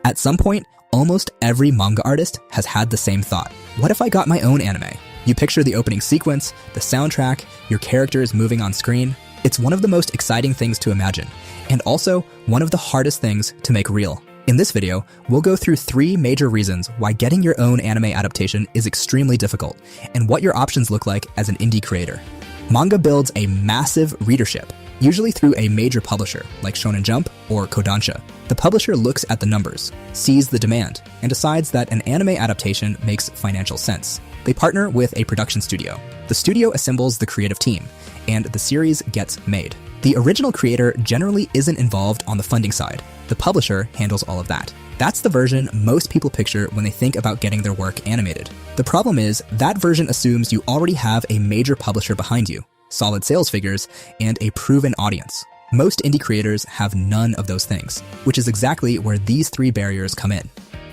At some point, almost every manga artist has had the same thought. What if I got my own anime? You picture the opening sequence, the soundtrack, your characters moving on screen. It's one of the most exciting things to imagine, and also one of the hardest things to make real. In this video, we'll go through 3 major reasons why getting your own anime adaptation is extremely difficult, and what your options look like as an indie creator. Manga builds a massive readership, usually through a major publisher like Shonen Jump or Kodansha. The publisher looks at the numbers, sees the demand, and decides that an anime adaptation makes financial sense. They partner with a production studio. The studio assembles the creative team, and the series gets made. The original creator generally isn't involved on the funding side. The publisher handles all of that. That's the version most people picture when they think about getting their work animated. The problem is, that version assumes you already have a major publisher behind you, solid sales figures, and a proven audience. Most indie creators have none of those things, which is exactly where these 3 barriers come in.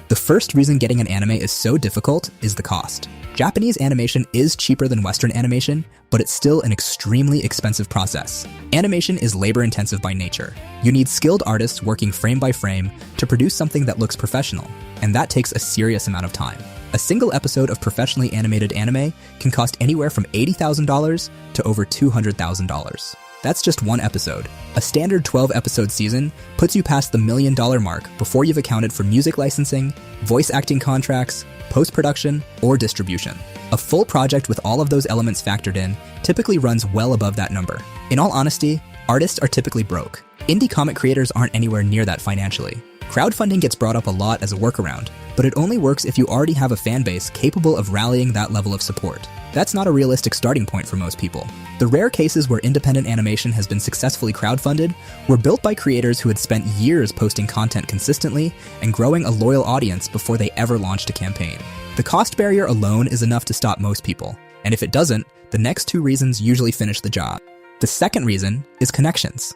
The first reason getting an anime is so difficult is the cost. Japanese animation is cheaper than Western animation, but it's still an extremely expensive process. Animation is labor-intensive by nature. You need skilled artists working frame by frame to produce something that looks professional, and that takes a serious amount of time. A single episode of professionally animated anime can cost anywhere from $80,000 to over $200,000. That's just one episode. A standard 12-episode season puts you past the $1 million mark before you've accounted for music licensing, voice acting contracts, post-production, or distribution. A full project with all of those elements factored in typically runs well above that number. In all honesty, artists are typically broke. Indie comic creators aren't anywhere near that financially. Crowdfunding gets brought up a lot as a workaround, but it only works if you already have a fan base capable of rallying that level of support. That's not a realistic starting point for most people. The rare cases where independent animation has been successfully crowdfunded were built by creators who had spent years posting content consistently and growing a loyal audience before they ever launched a campaign. The cost barrier alone is enough to stop most people, and if it doesn't, the next 2 reasons usually finish the job. The second reason is connections.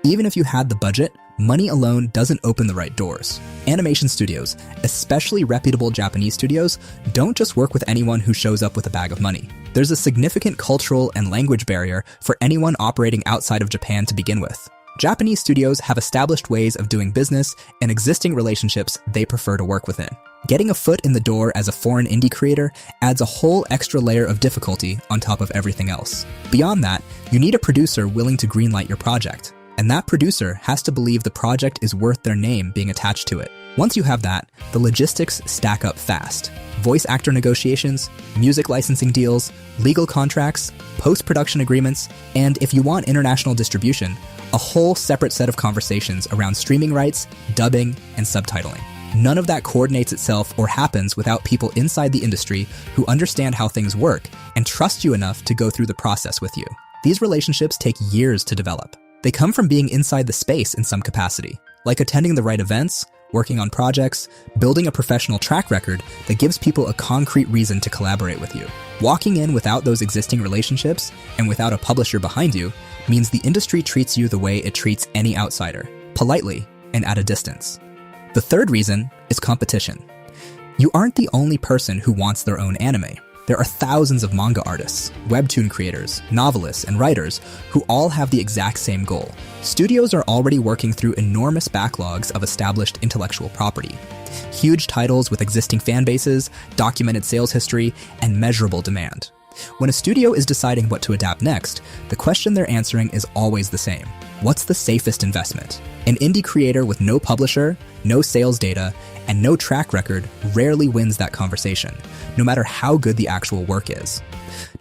Even if you had the budget, money alone doesn't open the right doors. Animation studios, especially reputable Japanese studios, don't just work with anyone who shows up with a bag of money. There's a significant cultural and language barrier for anyone operating outside of Japan to begin with. Japanese studios have established ways of doing business and existing relationships they prefer to work within. Getting a foot in the door as a foreign indie creator adds a whole extra layer of difficulty on top of everything else. Beyond that, you need a producer willing to greenlight your project. And that producer has to believe the project is worth their name being attached to it. Once you have that, the logistics stack up fast. Voice actor negotiations, music licensing deals, legal contracts, post-production agreements, and if you want international distribution, a whole separate set of conversations around streaming rights, dubbing, and subtitling. None of that coordinates itself or happens without people inside the industry who understand how things work and trust you enough to go through the process with you. These relationships take years to develop. They come from being inside the space in some capacity, like attending the right events, working on projects, building a professional track record that gives people a concrete reason to collaborate with you. Walking in without those existing relationships and without a publisher behind you means the industry treats you the way it treats any outsider, politely and at a distance. The third reason is competition. You aren't the only person who wants their own anime. There are thousands of manga artists, webtoon creators, novelists, and writers who all have the exact same goal. Studios are already working through enormous backlogs of established intellectual property. Huge titles with existing fan bases, documented sales history, and measurable demand. When a studio is deciding what to adapt next, the question they're answering is always the same. What's the safest investment? An indie creator with no publisher, no sales data, and no track record rarely wins that conversation, no matter how good the actual work is.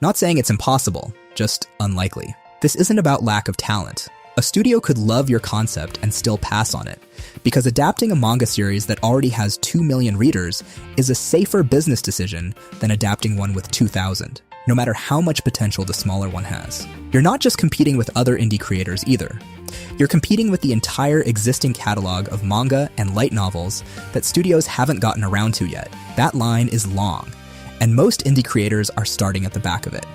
Not saying it's impossible, just unlikely. This isn't about lack of talent. A studio could love your concept and still pass on it, because adapting a manga series that already has 2 million readers is a safer business decision than adapting one with 2,000, no matter how much potential the smaller one has. You're not just competing with other indie creators either. You're competing with the entire existing catalog of manga and light novels that studios haven't gotten around to yet. That line is long, and most indie creators are starting at the back of it.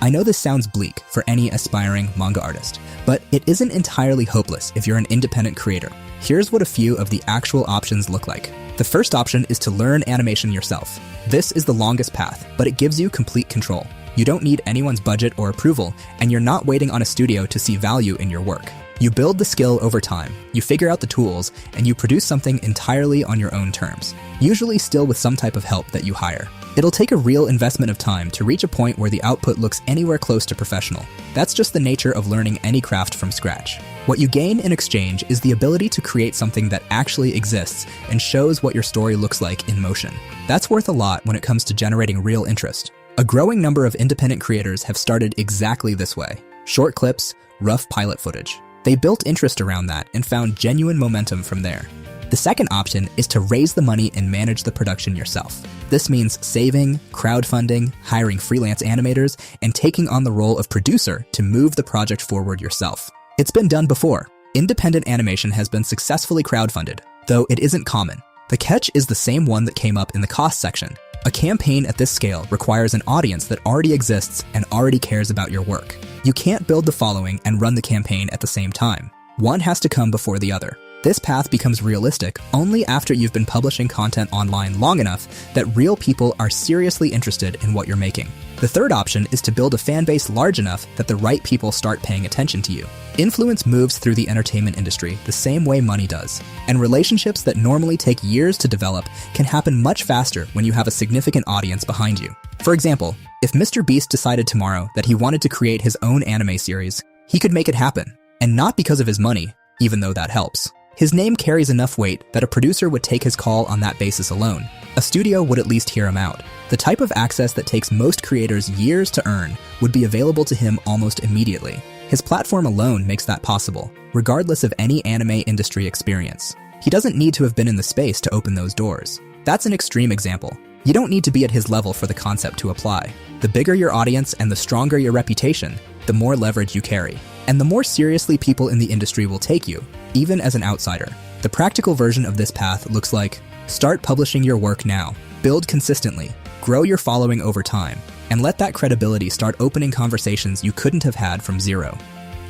I know this sounds bleak for any aspiring manga artist, but it isn't entirely hopeless if you're an independent creator. Here's what a few of the actual options look like. The first option is to learn animation yourself. This is the longest path, but it gives you complete control. You don't need anyone's budget or approval, and you're not waiting on a studio to see value in your work. You build the skill over time, you figure out the tools, and you produce something entirely on your own terms, usually still with some type of help that you hire. It'll take a real investment of time to reach a point where the output looks anywhere close to professional. That's just the nature of learning any craft from scratch. What you gain in exchange is the ability to create something that actually exists and shows what your story looks like in motion. That's worth a lot when it comes to generating real interest. A growing number of independent creators have started exactly this way. Short clips, rough pilot footage. They built interest around that and found genuine momentum from there. The second option is to raise the money and manage the production yourself. This means saving, crowdfunding, hiring freelance animators, and taking on the role of producer to move the project forward yourself. It's been done before. Independent animation has been successfully crowdfunded, though it isn't common. The catch is the same one that came up in the cost section. A campaign at this scale requires an audience that already exists and already cares about your work. You can't build the following and run the campaign at the same time. One has to come before the other. This path becomes realistic only after you've been publishing content online long enough that real people are seriously interested in what you're making. The third option is to build a fan base large enough that the right people start paying attention to you. Influence moves through the entertainment industry the same way money does, and relationships that normally take years to develop can happen much faster when you have a significant audience behind you. For example, if Mr. Beast decided tomorrow that he wanted to create his own anime series, he could make it happen, and not because of his money, even though that helps. His name carries enough weight that a producer would take his call on that basis alone. A studio would at least hear him out. The type of access that takes most creators years to earn would be available to him almost immediately. His platform alone makes that possible, regardless of any anime industry experience. He doesn't need to have been in the space to open those doors. That's an extreme example. You don't need to be at his level for the concept to apply. The bigger your audience and the stronger your reputation, the more leverage you carry, and the more seriously people in the industry will take you, even as an outsider. The practical version of this path looks like: start publishing your work now, build consistently, grow your following over time, and let that credibility start opening conversations you couldn't have had from zero.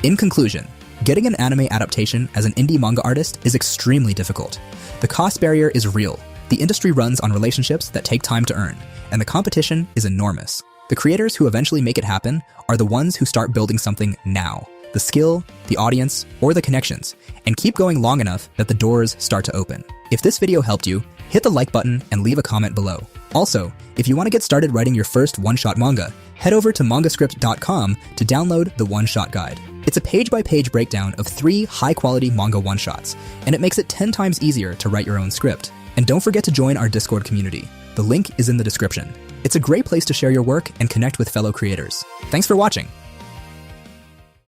In conclusion, getting an anime adaptation as an indie manga artist is extremely difficult. The cost barrier is real, the industry runs on relationships that take time to earn, and the competition is enormous. The creators who eventually make it happen are the ones who start building something now. The skill, the audience, or the connections, and keep going long enough that the doors start to open. If this video helped you, hit the like button and leave a comment below. Also, if you want to get started writing your first one-shot manga, head over to mangascript.com to download the one-shot guide. It's a page-by-page breakdown of 3 high-quality manga one-shots, and it makes it 10 times easier to write your own script. And don't forget to join our Discord community. The link is in the description. It's a great place to share your work and connect with fellow creators. Thanks for watching.